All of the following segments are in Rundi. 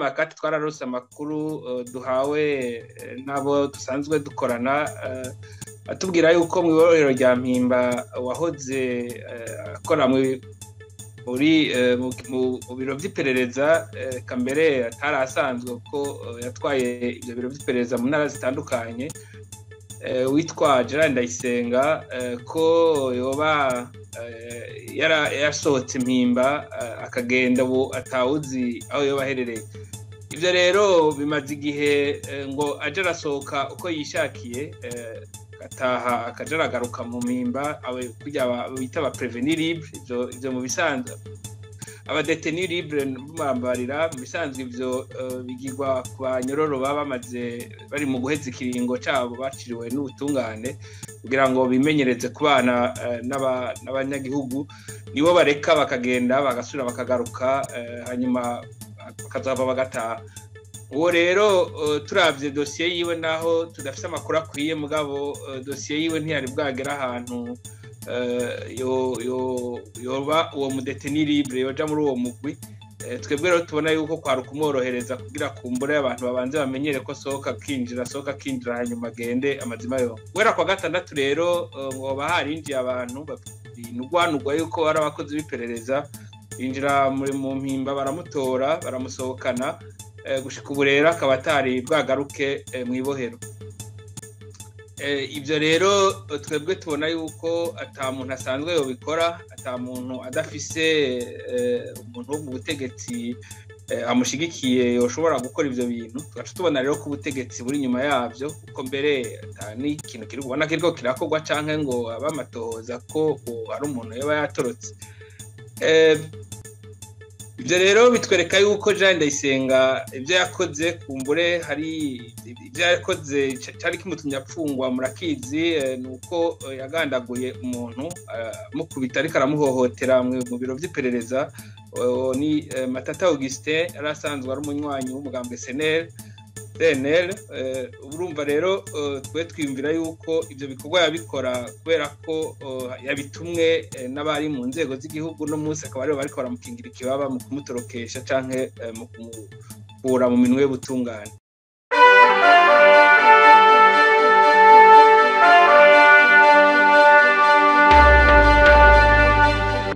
makati twararose amakuru duhawe nabo dusanzwe dukorana atubwira yuko mu ibohero rya Mpimba wahoze akora mu biro by'iperereza kambere atarasanzwe ko yatwaye ibyo biro by'iperereza mu ntara zitandukanye witwa Gerard Ndayisenga ko yoba yasohotse Mpimba akagenda ubu atawuzi aho yoba aherereye. Ibyo rero bimaze igihe ngo aje arasohoka uko yishakiye ataha akaja aragaruka mu Mpimba kujya bita aba prévenir libre. Ivyo mu bisanzwe aba détenir libre bambarira mu bisanzwe ivyo bigirwa ku banyororo baba bamaze bari mu guheza ikiringo cabo baciriwe n'ubutungane kugira ngo bimenyereze kubana n'abanyagihugu, nibo bareka bakagenda bagasubira bakagaruka hanyuma bakazava bagataha. Uwo rero turavye dossier yiwe naho tudafise amakuru akwiye, mugabo dossier yiwe ntiyari bwagera ahantu yoba uwo mudetenir libre yoja muri uwo mugwi. Twebwe rero tubona yuko kwari kumworohereza kugira kumbure abantu babanze bamenyere ko sohoka kinjira hanyuma agende amazima yo. Guhera kwa gatandatu rero ngoba harinjiye abantu binugwanugwa yuko ari abakozi b'iperereza binjira mu Mpimba baramutora baramusohokana gushika ubu rero akaba atari bwagaruke mu ibohero. Ibyo rero twebwe tubona yuko ata muntu asanzwe yobikora, ata muntu adafise umuntu wo mu butegetsi amushigikiye yoshobora gukora ivyo bintu. Tugaca tubona rero ko ubutegetsi buri nyuma yavyo, kuko mbere ni ikintu kiri kubona kiriko kirakorwa canke ngo abamatohoza ko ari umuntu yoba yatorotse. Ibyo rero bitwereka yuko Jean Ndayisenga ibyo yakoze kumbure hari ibyo yakoze cyari kimutumye apfungwa murakizi, nuko yagandaguye umuntu mukubita ariko aramuhohotera mu biro by'iperereza. Ni Matata Augustin arasanzwe ari umunywanyi w'umugambwe CNL. Urumva rero twe twiyumvira yuko ibyo bikorwa yabikora kubera ko yabitumwe n'abari mu nzego z'igihugu, no munsi akaba aribo bariko baramukingira ikibaba mu kumutorokesha canke mu kumukura mu minwe y'ubutungane.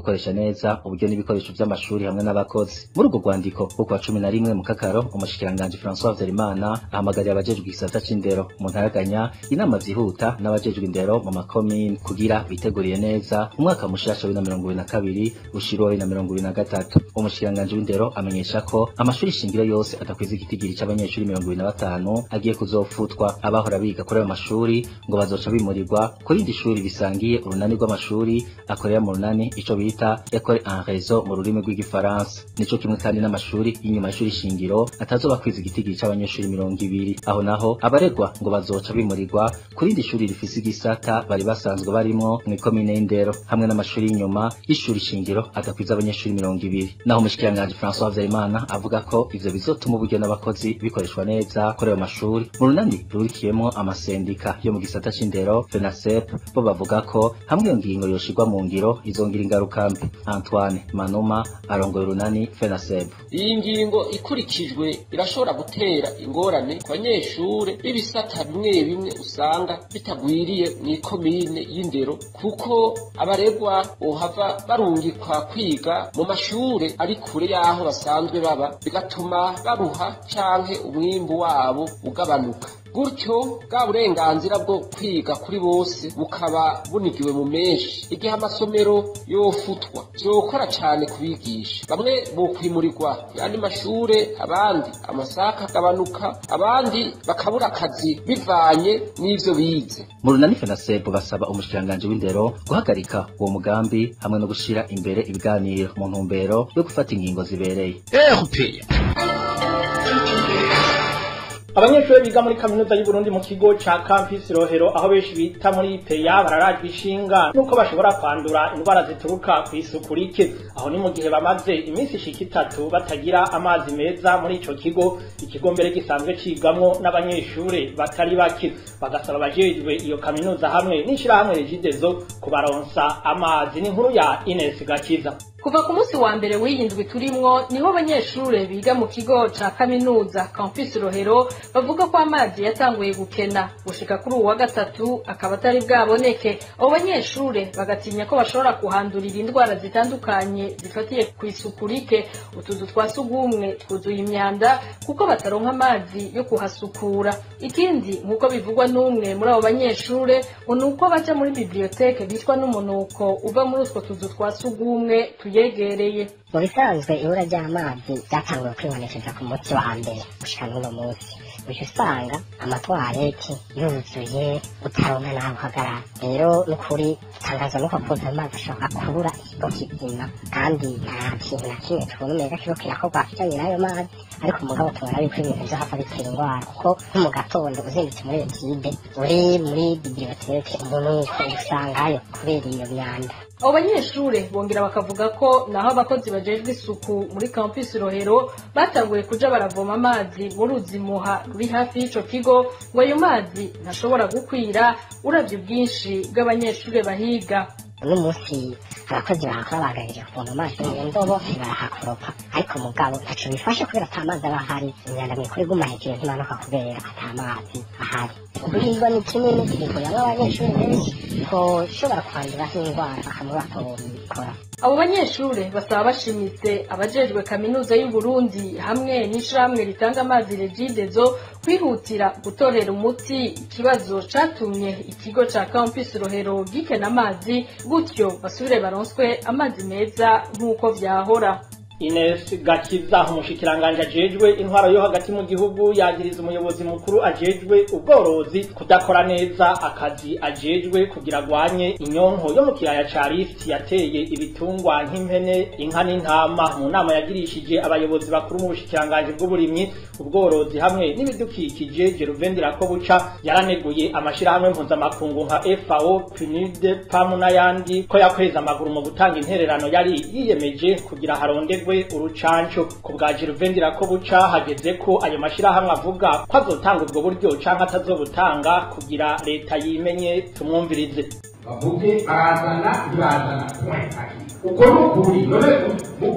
gukoresha neza uburyo n'ibikoresho by'amashuri hamwe n'abakozi. Muri urwo rwandiko rwo kwa 11 mu Kakaro, umushikiranganje François Verimana ahamagarira abajejwe igisata c'indero mu ntaraganya inama zihuta n'abajejwe indero mu makomine kugira biteguriye neza umwaka mushasha wa 2022 ushiro wa 2023. Umushikiranganje w'indero amenyesha ko amashuri shingiro yose atakwiza igitigiri c'abanyeshuri 25 agiye kuzofutwa. Abahora biga kuri ayo mashuri ngo bazoca bimurirwa kuri indi shuri bisangiye urunani rw'amashuri akorera mu runani ico bita école en réseau mu rurimi rw'igifaransa. Nico kimwe kandi n'amashuri y'inyuma y'ishuri shingiro atazoba kwiza igitigiri c'abanyeshuri 200. Aho naho abaregwa ngo bazoca bimurirwa kuri indi shuri rifise igisata bari basanzwe barimo mu komine y'indero, hamwe n'amashuri y'inyuma y'ishuri shingiro atakwiza abanyeshuri 200. Naho umushikiranganje François Verimana avuga ko ivyo bizotuma uburyo n'abakozi bikoreshwa neza kuri ayo mashuri. Mu runani rurikiyemo amasendika yo mu gisata c'indero FENASEP bo bavuga ko hamwe iyo ngingo yoshirwa mu ngiro izongira ingaruka mbi. Antoine Manuma arongoye urunani FENASEP: iyi ngingo ikurikijwe irashobora gutera ingorane ku banyeshure b'ibisata bimwe bimwe usanga bitagwiriye mu komine y'indero, kuko abaregwa bohava barungikwa kwiga mu mashure ari kure yaho basanzwe baba, bigatuma baruha canke umwimbu wabo ugabanuka. Gutyo bwa burenganzira bwo kwiga kuri bose bukaba bunigiwe mu menshi. Igihe amasomero yofutwa vyokora cane kubigisha, bamwe bokwimurirwa yandi mashure, abandi amasaka agabanuka, abandi bakabura akazi bivanye n'ivyo bize. Mu runani FENASEP basaba umushikiranganje w'indero guhagarika uwo mugambi hamwe no gushira imbere ibiganiro mu ntumbero yo gufata ingingo zibereye. Abanyeshuri biga muri kaminuza y'u Burundi mu kigo ca Campus Rohero aho benshi bita muri PEA bararajwe ishinga nuko bashobora kwandura indwara zituruka ku isuku rike. Aho ni mu gihe bamaze iminsi ishika 3 batagira amazi meza muri ico kigo, ikigo mbere gisanzwe cigamwo n'abanyeshuri batari bake. Bagasaba abajejwe iyo kaminuza hamwe n'ishirahamwe Regideso kubaronsa amazi. Ni inkuru ya Ines Gakiza. Kuva ku munsi wa mbere w'iyindwi turimwo niho abanyeshure biga mu kigo ca kaminuza Campus Rohero bavuga ko amazi yatanguye gukena gushika kuri uwa gatatu akaba atari bwaboneke. Abo banyeshure bagatinya ko bashobora kuhandurira indwara zitandukanye zifatiye ku isuku rike, utuzu twa sugumwe twuzuye imyanda kuko bataronka amazi yo kuhasukura. Ikindi nkuko bivugwa n'umwe muri abo banyeshure ngo nuko baja muri bibliothèque bitwa n'umunuko uva muri utwo tuzu twa sugumwe yegereye. Mu bisanzwe ibura ry'amazi ryatanguye kwibonekeza ku munsi wa mbere gushika n'uno munsi, uca usanga amatwareti yuzuye utaronka n'aho uhagarara. Rero n'ukuri tangazo nuko kuza amazi ashobora kubura ikigo kizima kandi nta kintu na kimwe tubona umenga kiriko kirakorwa kijanye n'ayo mazi, ariko umugabo tubona yuko ibintu vyohava bitera ingwara kuko nko mu gatondo uzindutse muri etide uri muri bibliothèque umunuko usangayo kubera iyo myanda. Abo banyeshure bongera bakavuga ko naho abakozi bajejwe isuku muri Campus Rohero batanguye kuja baravoma amazi mu ruzi Muha ruri hafi y'ico kigo, ngo ayo mazi ntashobora gukwira uravye ubwinshi bw'abanyeshure bahiga. Uno munsi abakozi bahakora bagarije kuvoma amazi mu ndobo barahakoropa, ariko mugabo ntaco bifashe kubera ata mazi aba ahari. Imyanda mikuru iguma hejuru ntimanuka kubera ata mazi ahari. Ubuhingwa ni kinini kirikuramwo abanyeshure benshi koshobora kwanduraho indwara hamwe batobikora. Abo banyeshure basaba bashimitse abajejwe kaminuza y'u Burundi hamwe n'ishirahamwe ritanga amazi Regidezo kwihutira gutorera umuti ikibazo catumye ikigo ca Campus Rohero gikena amazi, gutyo basubire baronswe amazi meza nk'uko vyahora. Ines Gakiza umushikiranganje ajejwe intwaro yo hagati mu gihugu yagiriza umuyobozi mukuru ajejwe ubworozi kudakora neza akazi ajejwe kugira agwanye inyonko yo mu kiyaya ca Rift yateye ibitungwa nk'impene, inka n'intama. Mu nama yagirishije abayobozi bakuru mu bushikiranganje bw'uburimyi, ubworozi hamwe n'ibidukikije, Geruvendira ko buca yaraneguye amashirahamwe mpuzamakungu nka FAO, PNUD, PAM n'ayandi ko yakweza amaguru mu gutanga intererano yari yiyemeje kugira harondegwe urucanco. Ku bwa Geruvendira ko buca hageze ko ayo mashirahamwe avuga ko azotanga ubwo buryo canke atazobutanga kugira leta yimenye. Tumwumvirize. Bavuge barazana ntibazana uko n'ukuri none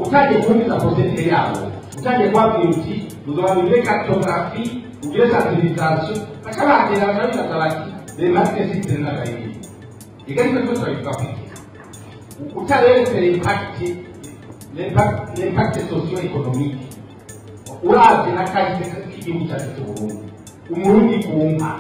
utagiye kumviza posete yabo utagiye kwabwira uti uzababire cartographie ugire sensibilisation akabatera nabiraza bati remarque site n'agayi igarika ko twabivuga utaretse l'impact socio-économique urazi n'akazi k'igihugu cyacu cy'Uburundi umurundi kumpa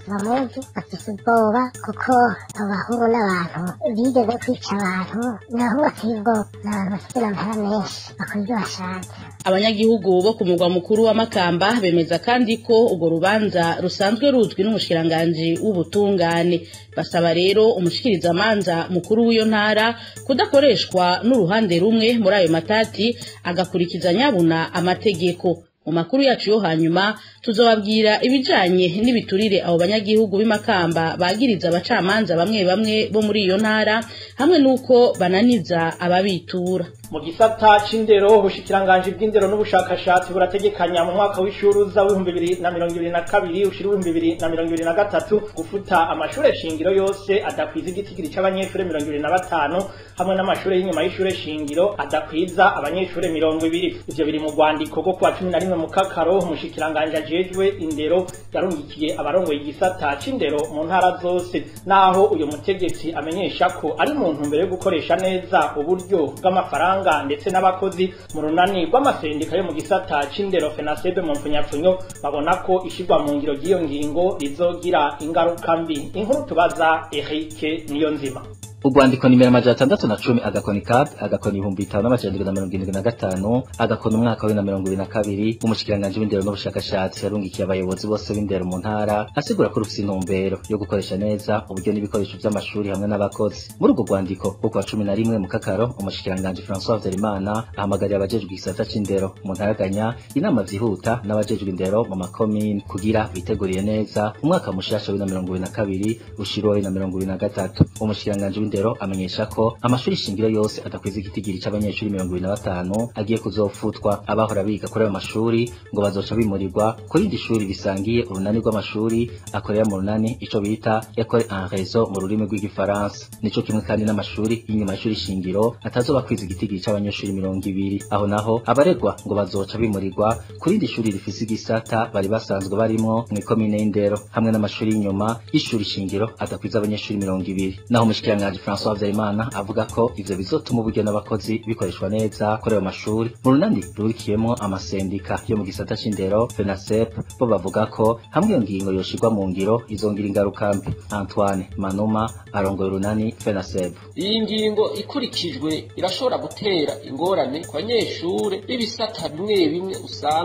bamuzi afise ubwoba kuko abahungu n'abantu bigeze kwica abantu naho bakigo n'abantu bafite n'amahera menshi bakora ibyo bashatse. Abanyagihugu bo ku mugwa mukuru wa Makamba bemeza kandi ko urwo rubanza rusanzwe ruzwi n'umushikiranganji w'ubutungane. Basaba rero umushikirizamanza mukuru w'iyo ntara kudakoreshwa n'uruhande rumwe muri ayo matati, agakurikiza nyabuna amategeko. Mu makuru yacu yo hanyuma tuzobabwira ibijanye n'ibiturire abo banyagihugu b'Imakamba bagiriza abacamanza bamwe bamwe bo muri iyo ntara hamwe nuko bananiza ababitura. Mu gisata c'indero ubushikiranganje bw'indero n'ubushakashatsi burategekanya mu mwaka w'ishuruza w'2022 ushira 2023 gufuta amashure shingiro yose adakwiza igitigiri c'abanyeshure 25 hamwe n'amashure y'inyuma y'ishure shingiro adakwiza abanyeshure 20. Ivyo biri mu rwandiko rwo kwa 11 mu kakaro. Umushikiranganje ajejwe indero yarungikiye abarongoye igisata c'indero mu ntara zose, naho uyu mutegetsi amenyesha ko ari mu ntumbero yo gukoresha neza uburyo bw'amafaranga ndetse n'abakozi mu runani rw'amasendika yo mu gisata c'indero FENASEB mu mfunyapfunyo babona ko ishirwa mu ngiro ry'iyo ngingo rizogira ingaruka mbi. Inkuru tubaza Eric Niyonzima. Urwandiko nimero 610 agakoni CAP agakoni 5775 agakoni umwaka wa 2022 umushikiranganje w'indero n'ubushakashatsi yarungikiye abayobozi bose b'indero mu ntara asigura ko rufite intumbero yo gukoresha neza uburyo n'ibikoresho by'amashuri hamwe n'abakozi. Muri urwo rwandiko rwo kwa 11 mu kakaro umushikiranganje François Verimana ahamagarira abajejwe igisata c'indero mu ntaraganya inama zihuta n'abajejwe indero mu makomine kugira biteguriye neza umwaka mushasha wa 2022 ushiro wa 2023. Umushikiranganje w'indero amenyesha ko amashuri shingiro yose adakwiza igitigiri c'abanyeshuri 25 agiye kuzofutwa. Abahora biga kuri ayo mashuri ngo bazoca bimurirwa ku rindi shuri bisangiye urunani rw'amashuri akorera mu runani ico bita école en réseau mu rurimi rw'igifaransa. Nico kimwe kandi n'amashuri y'inyuma y'ishuri shingiro atazoba kwiza igitigiri c'abanyeshuri 200. Aho naho abaregwa ngo bazoca bimurirwa ku rindi shuri rifise igisata bari basanzwe barimo mu ikomine y'indero, hamwe n'amashuri y'inyuma y'ishuri shingiro adakwiza abanyeshuri 200. Naho umushikiranganji François Habyarimana avuga ko ivyo bizotuma uburyo n'abakozi bikoreshwa neza kuri ayo mashuri. Mu runani rurikiyemo amasendika yo mu gisata c'indero FENASEP bo bavuga ko hamwe iyo ngingo yoshirwa mu ngiro izongira ingaruka mbi. Antoine Manuma arongoye urunani FENASEP: iyi ngingo ikurikijwe irashobora gutera ingorane ku banyeshure b'ibisata bimwe bimwe usanga